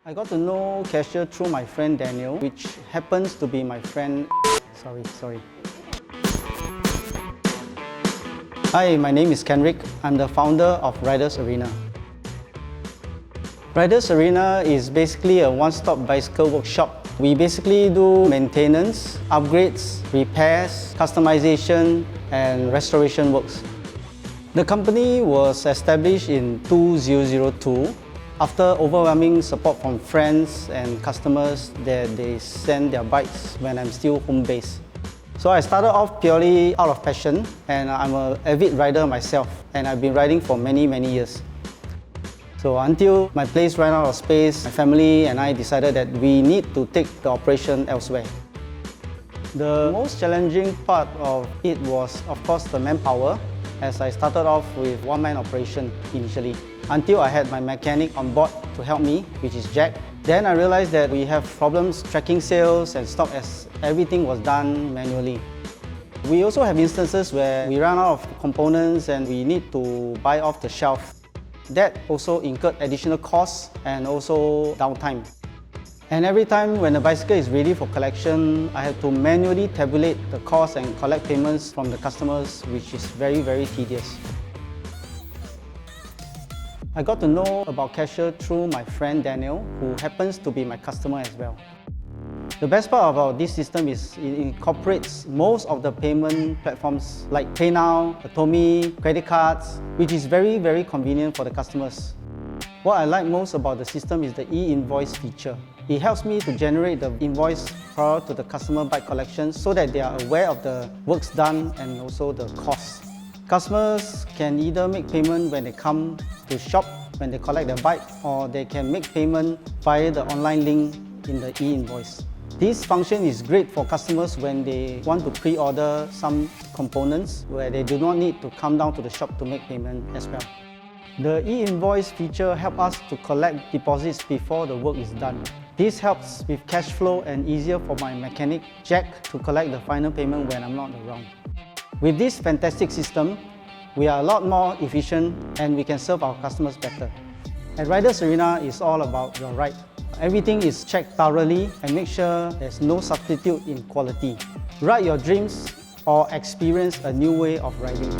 I got to know Qashier through my friend Daniel, which happens to be my friend. Sorry. Hi, my name is Kenrick. I'm the founder of Riders Arena. Riders Arena is basically a one-stop bicycle workshop. We basically do maintenance, upgrades, repairs, customization, and restoration works. The company was established in 2002 after overwhelming support from friends and customers that they send their bikes when I'm still home-based. So I started off purely out of passion, and I'm an avid rider myself, and I've been riding for many years. So until my place ran out of space, my family and I decided that we need to take the operation elsewhere. The most challenging part of it was, of course, the manpower, as I started off with one-man operation initially, until I had my mechanic on board to help me, which is Jack. Then I realized that we have problems tracking sales and stock as everything was done manually. We also have instances where we run out of components and we need to buy off the shelf. That also incurred additional costs and also downtime. And every time when the bicycle is ready for collection, I have to manually tabulate the costs and collect payments from the customers, which is very tedious. I got to know about Qashier through my friend Daniel, who happens to be my customer as well. The best part about this system is it incorporates most of the payment platforms like PayNow, Atomi, credit cards, which is very convenient for the customers. What I like most about the system is the E-invoice feature. It helps me to generate the invoice prior to the customer bike collection so that they are aware of the works done and also the costs. Customers can either make payment when they come to shop when they collect their bike, or they can make payment via the online link in the E-invoice. This function is great for customers when they want to pre-order some components where they do not need to come down to the shop to make payment as well. The E-invoice feature helps us to collect deposits before the work is done. This helps with cash flow and easier for my mechanic, Jack, to collect the final payment when I'm not around. With this fantastic system, we are a lot more efficient and we can serve our customers better. At Riders Arena, it's all about your ride. Everything is checked thoroughly and make sure there's no substitute in quality. Ride your dreams or experience a new way of riding.